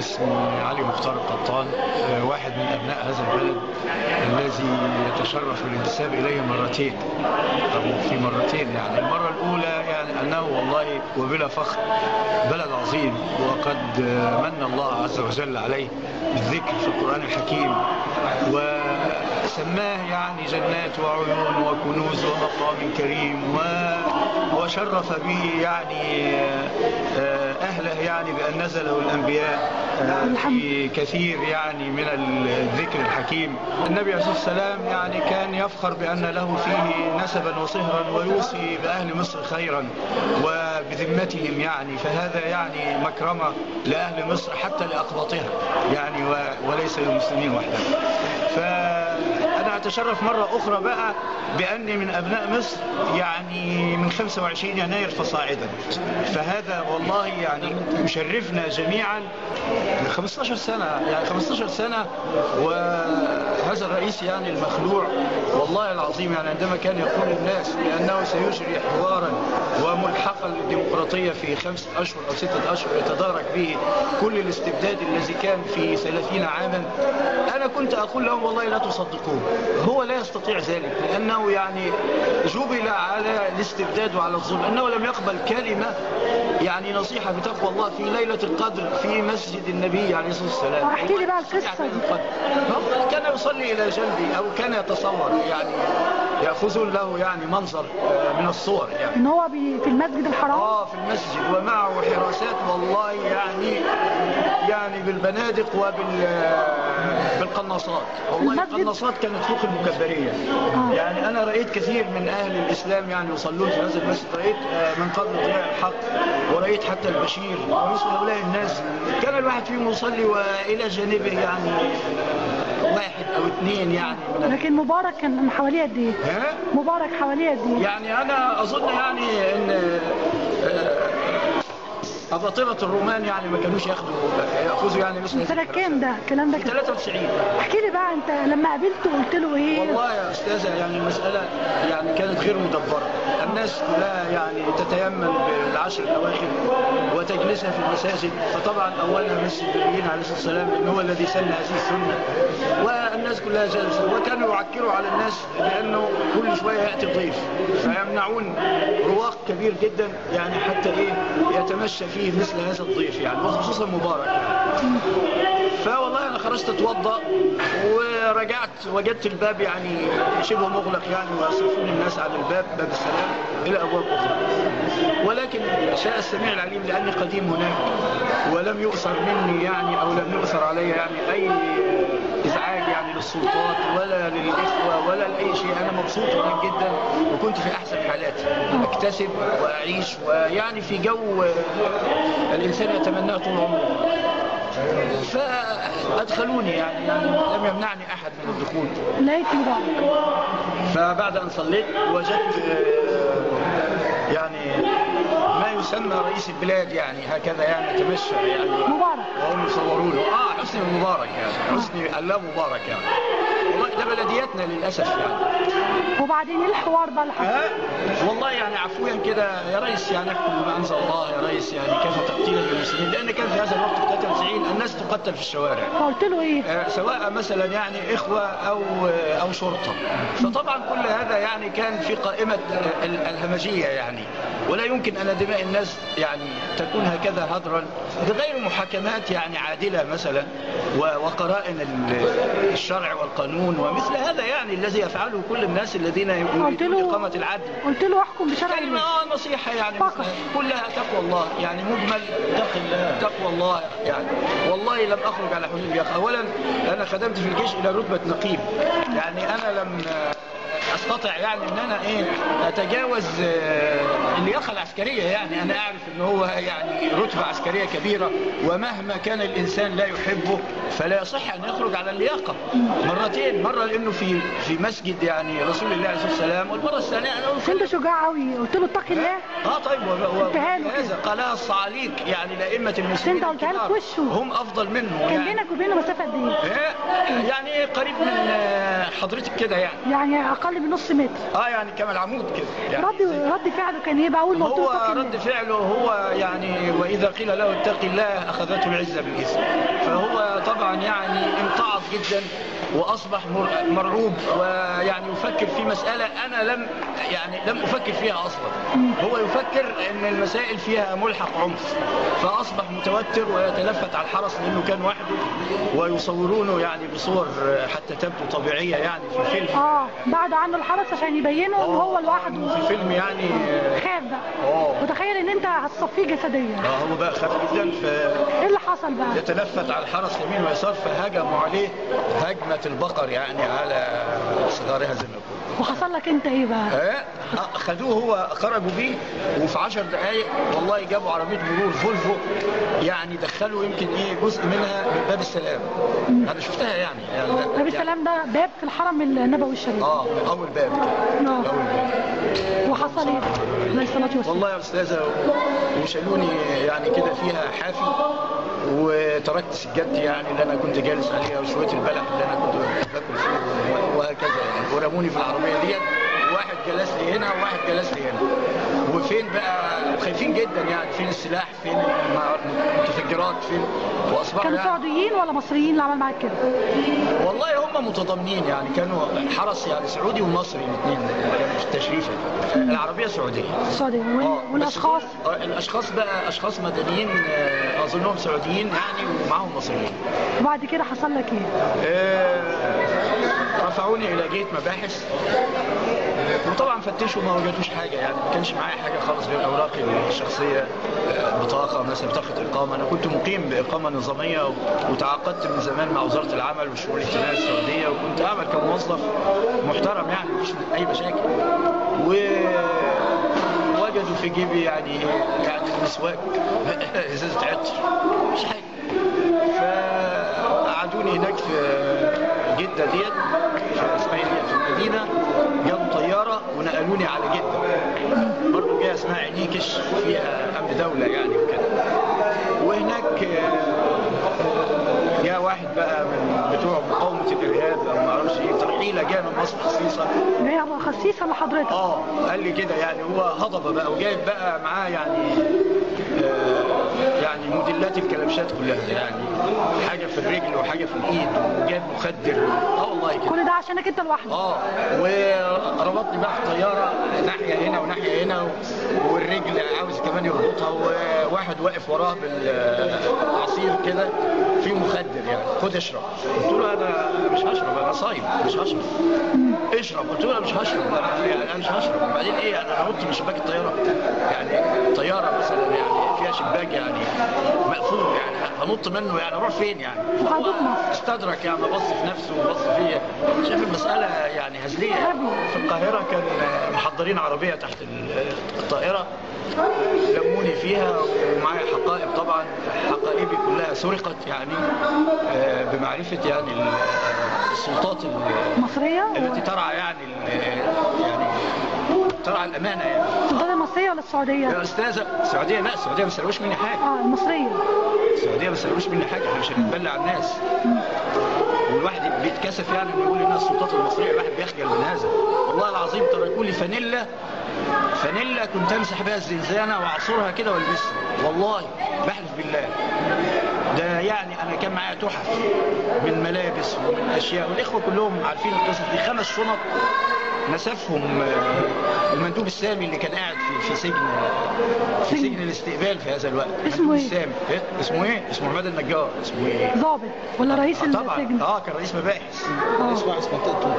اسمي علي مختار القطان، واحد من أبناء هذا البلد الذي يتشرف بالانتساب إليه مرتين، أو في مرتين. يعني المرة الأولى يعني أنه والله وبلا فخر بلد عظيم، وقد من الله عز وجل عليه بالذكر في القرآن الحكيم، وسماه يعني جنات وعيون وكنوز ومقام كريم، وشرف به يعني أهله يعني بأن نزله الأنبياء في كثير يعني من الذكر الحكيم. النبي عليه الصلاة والسلام يعني كان يفخر بأن له فيه نسبا وصهرا، ويوصي بأهل مصر خيرا وبذمتهم يعني، فهذا يعني مكرمة لأهل مصر حتى لأقباطها يعني، وليس للمسلمين وحدهم. فأنا أتشرف مرة أخرى بقى بأني من أبناء مصر يعني من 25 يناير فصاعدا، فهذا والله يعني يشرفنا جميعا. 15 سنة يعني 15 سنة، وهذا الرئيس يعني المخلوع والله العظيم يعني عندما كان يقول للناس بأنه سيجري حوارا وملحقا للديمقراطية في 5 أشهر أو 6 أشهر يتدارك به كل الاستبداد الذي كان في 30 عاما، أنا كنت أقول لهم والله لا تصدقوه، هو لا يستطيع ذلك، لأنه يعني جبل على الاستبداد وعلى الظلم، أنه لم يقبل كلمة يعني نصيحة بتقوى الله في ليلة القدر في مسجد النبي عليه الصلاة والسلام. احكي لي بقى القصة دي. كان يصلي إلى جنبي أو كان يتصور يعني يأخذون له يعني منظر من الصور يعني ان هو في المسجد الحرام، في المسجد، ومعه حراسات والله يعني بالبنادق بالقناصات، والله القناصات كانت فوق المكبرية. يعني أنا رأيت كثير من أهل الإسلام يعني يصلون في هذا المسجد، رأيت من قبل ضياء الحق، ورأيت حتى البشير ومثل هؤلاء الناس، كان الواحد فيهم يصلي وإلى جانبه يعني 1 أو 2 يعني. لكن مبارك كان حواليه قد ايه؟ مبارك حواليه قد ايه؟ يعني أنا أظن يعني إن أباطرة الرومان يعني ما كانوش يأخذوا يعني مثل سنة كام ده الكلام ده؟ 93. احكي لي بقى انت لما قابلته قلت له ايه؟ والله يا أستاذة يعني المسألة يعني كانت غير مدبرة، الناس كلها يعني تتيمم بالعشر الأواخر وتجلسها في المساجد، فطبعا أولها مسجد النبي عليه الصلاة والسلام لأنه هو الذي سن هذه السنة، والناس كلها جالسة، وكانوا يعكروا على الناس بأنه كل شوية يأتي ضيف فيمنعون رواق كبير جدا يعني حتى يتمشى فيه مثل هذا الضيف يعني، وخصوصا مبارك يعني. فوالله أنا خرجت أتوضأ ورجعت وجدت الباب يعني شبه مغلق يعني، ويصرفون الناس على باب السلام إلى أبواب أخرى، ولكن شاء السميع العليم لأني قديم هناك ولم يؤثر مني يعني أو لم يؤثر علي يعني أي إزعاج يعني للسلطات ولا للإخوة ولا لأي شيء. أنا مبسوط هناك جدا، وكنت في أحسن حالاتي، أكتسب وأعيش ويعني في جو الإنسان يتمناه طول عمره. فأدخلوني يعني لم يمنعني أحد من الدخول. لقيتني بقى. فبعد أن صليت وجدت يعني ما يسمى رئيس البلاد يعني هكذا يعني يتمشى يعني مبارك، وهم يصورونه حسني مبارك يعني حسني الله مبارك يعني، والله ده بلدياتنا للأسف يعني. وبعدين ايه الحوار بقى اللي حصل؟ والله يعني عفويا كده يا ريس يعني احكم بما انزل الله يا ريس، يعني كيف تقتيلا للمسلمين، لان كان في هذا الوقت في 93 الناس تقتل في الشوارع. فقلت له ايه؟ سواء مثلا يعني اخوه او شرطه، فطبعا كل هذا يعني كان في قائمه الهمجيه يعني، ولا يمكن ان دماء الناس يعني تكون هكذا هدرا بغير محاكمات يعني عادله مثلا وقرائن الشرع والقانون ومثل هذا يعني الذي يفعله كل الناس الذين يريدون إقامة العدل. قلت له احكم بشرع الله. نصيحة يعني كلها تقوى الله يعني، مجمل تقوى الله يعني. والله لم أخرج على حدود اللياقة. أولا أنا خدمت في الجيش إلى رتبة نقيب، يعني أنا لم استطع يعني ان انا اتجاوز اللياقه العسكريه يعني، انا اعرف ان هو يعني رتبه عسكريه كبيره، ومهما كان الانسان لا يحبه فلا يصح ان يخرج على اللياقه. مرتين، مره لانه في مسجد يعني رسول الله عليه الصلاه والسلام، والمره الثانيه انا كنت شجاع قوي قلت له اتقي الله. طيب هذا قالها الصعاليك يعني لائمه المسلمين، انت قلتها له في وشه، هم افضل منه كان يعني. بينك وبينه مسافه قد ايه؟ يعني قريب من حضرتك كده يعني اقل بنص متر. يعني كما العمود كده يعني. رد فعله كان ايه بقى اول ما هو رد فعله هو يعني واذا قيل له اتق الله اخذته العزه بالاثم. فهو طبعا يعني امتعض جدا واصبح مرعوب، ويعني يفكر في مساله انا لم افكر فيها اصلا. هو يفكر ان المسائل فيها ملحق عنف، فاصبح متوتر ويتلفت على الحرس لانه كان وحده، ويصورونه يعني بصور حتى تبدو طبيعيه يعني في فيلم. بعد عنه الحرس عشان يبينوا ان هو لوحده في فيلم يعني. خاف بقى. وتخيل ان انت هتصفيه جسديا. هو بقى خاف جدا. ايه اللي حصل بقى؟ يتلفت على الحرس يمين ويسار، فهجموا عليه هجمه البقر يعني على صغارها زي ما يقولوا. وحصل لك انت ايه بقى؟ خدوه هو خرجوا بيه، وفي 10 دقائق والله جابوا عربيه مرور فولفو يعني دخلوا يمكن جزء منها من باب السلام. انا شفتها يعني باب السلام ده باب في الحرم النبوي الشريف. اول باب. اول باب. وحصل ايه؟ عليه الصلاه والسلام. والله يا استاذه وشالوني يعني كده فيها حافي، وتركت سجادتي يعني اللي انا كنت جالس عليها وشويه البلح اللي انا كنت باكل فيه وهكذا يعني، ورموني في العربيه ديت، واحد جلس لي هنا وواحد جلس لي هنا. وفين بقى خايفين جدا يعني، فين السلاح، فين المتفجرات، فين. واصبحوا كانوا سعوديين ولا مصريين اللي عمل معاك كده؟ والله هم متضامنين يعني، كانوا حرس يعني سعودي ومصري الاثنين كانوا في التشريف. العربيه سعوديه. والاشخاص؟ الاشخاص بقى اشخاص مدنيين اظنهم سعوديين يعني ومعهم مصريين. وبعد كده حصل لك ايه؟ رفعوني الى جهه مباحث، وطبعا فتشوا ما وجدوش حاجه يعني، ما كانش معايا حاجه خالص غير اوراقي الشخصيه، بطاقه مثلا، بطاقه اقامه. انا كنت مقيم باقامه نظاميه، وتعاقدت من زمان مع وزاره العمل والشؤون الاجتماعيه السعوديه، وكنت اعمل كموظف محترم يعني مفيش اي مشاكل. ووجدوا في جيبي يعني مسواك ازازه عطر، مش حاجه. فقعدوني هناك في جده ديت في اسماعيليه في المدينه، جابوا طياره ونقلوني على جده برضه جايه اسمها عينيكش فيها امن دوله يعني وكده. وهناك جاء واحد بقى من بتوع مقاومه الارهاب او ما اعرفش ايه، ترحيله جايه من مصر خصيصا. هي خصيصا لحضرتك؟ قال لي كده يعني، هو هضبه بقى وجايب بقى معاه يعني موديلات الكلبشات كلها يعني، حاجه في الرجل وحاجه في الايد، وجايب مخدر. والله كده كل ده عشانك انت لوحدك؟ وربطني بقى في الطياره ناحيه هنا وناحيه هنا، والرجل عاوز كمان يربطها، وواحد واقف وراه بالعصير كده فيه مخدر يعني، خد اشرب. قلت له انا مش هشرب، انا صايم مش هشرب. اشرب. قلت له انا مش هشرب، انا مش هشرب. وبعدين ايه، انا هنط من شباك الطياره يعني، طياره مثلا يعني فيها شباك يعني مقفول يعني، هنط منه يعني اروح فين يعني؟ استدرك يعني، بص في نفسه وبص فيا، شايف المساله يعني هزليه. في القاهره كان محضرين عربيه تحت الطائره، لموني فيها ومعايا حقائب، طبعا حقائبي كلها سرقت يعني بمعرفه يعني السلطات المصريه التي ترعى يعني ترعى الامانه يعني. السلطات المصريه ولا السعوديه؟ يا استاذه السعوديه، لا السعوديه ما سرقوش مني حاجه. المصريه. السعوديه ما سرقوش مني حاجه، احنا مش هنتبلع على الناس. والواحد بيتكسف يعني انه يقول انها السلطات المصريه، الواحد بيخجل من هذا. والله العظيم تركوا لي فانيلا كنت امسح بها الزنزانه واعصرها كده والبسها، والله بحلف بالله. ده يعني انا كان معايا تحف من ملابس ومن اشياء، والاخوه كلهم عارفين القصص دي. 5 شنط نسفهم المندوب السامي اللي كان قاعد في سجن الاستقبال في هذا الوقت. اسمه ايه؟ السامي. اسمه ايه؟ اسمه عماد النجار. اسمه ايه؟ ضابط ولا رئيس السجن؟ طبعا كان رئيس مباحث. اسمه منطقته.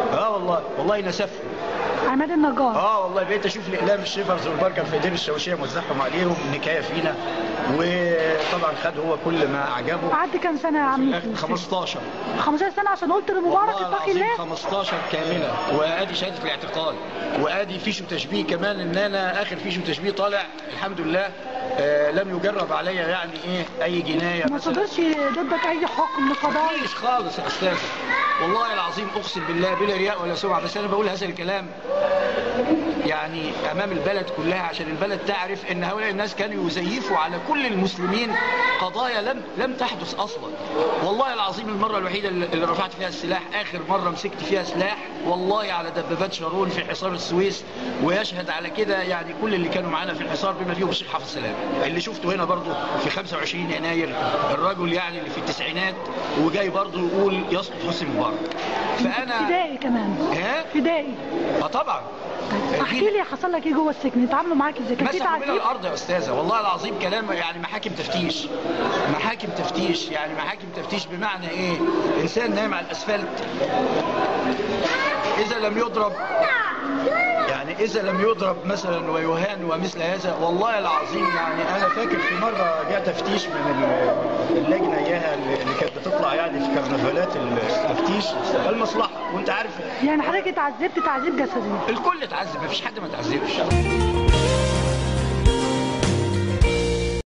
والله نسفهم عماد النجار. والله بقيت اشوف الاقلام الشيفرز والبرجر في ايدين الشوشيه موزعهم عليهم نكايه فينا. وطبعا خد هو كل ما اعجبه. قعدت كام سنه يا عم؟ 15 سنه عشان قلت لمبارك اتقي الله. 15 كامله. وادي شهاده الاعتقال، وادي فيشو تشبيه كمان، ان انا اخر فيشو تشبيه طالع الحمد لله. لم يجرب عليا يعني اي جنايه. ما صدرش ضدك اي حكم قضائي؟ مفيش خالص يا استاذ، والله العظيم اقسم بالله بلا رياء ولا سمعه. بس انا بقول هذا الكلام يعني امام البلد كلها، عشان البلد تعرف ان هؤلاء الناس كانوا يزيفوا على كل المسلمين قضايا لم تحدث اصلا. والله العظيم المره الوحيده اللي رفعت فيها السلاح، اخر مره مسكت فيها سلاح والله على دبابات شارون في حصار السويس، ويشهد على كده يعني كل اللي كانوا معانا في الحصار بما فيهم الشيخ حافظ سلام اللي شفته هنا برضو في 25 يناير، الرجل يعني اللي في التسعينات وجاي برضو يقول يسقط حسني مبارك. فانا فدائي كمان. فدائي. طبعا. احكي لي حصل لك ايه جوه السجن؟ اتعاملوا معاك ازاي؟ كان في مسحوا بينا تعذيب؟ الارض يا استاذه، والله العظيم كلام يعني محاكم تفتيش. محاكم تفتيش يعني محاكم تفتيش بمعنى ايه؟ انسان نايم على الاسفلت اذا لم يضرب، يعني إذا لم يضرب مثلا ويهان ومثل هذا، والله العظيم يعني أنا فاكر في مرة جاء تفتيش من اللجنة إياها اللي كانت بتطلع يعني في كرنفالات التفتيش المصلحة، وأنت عارف يعني حضرتك اتعذبت تعذيب جسدي؟ الكل اتعذب، مفيش حد ما اتعذبش.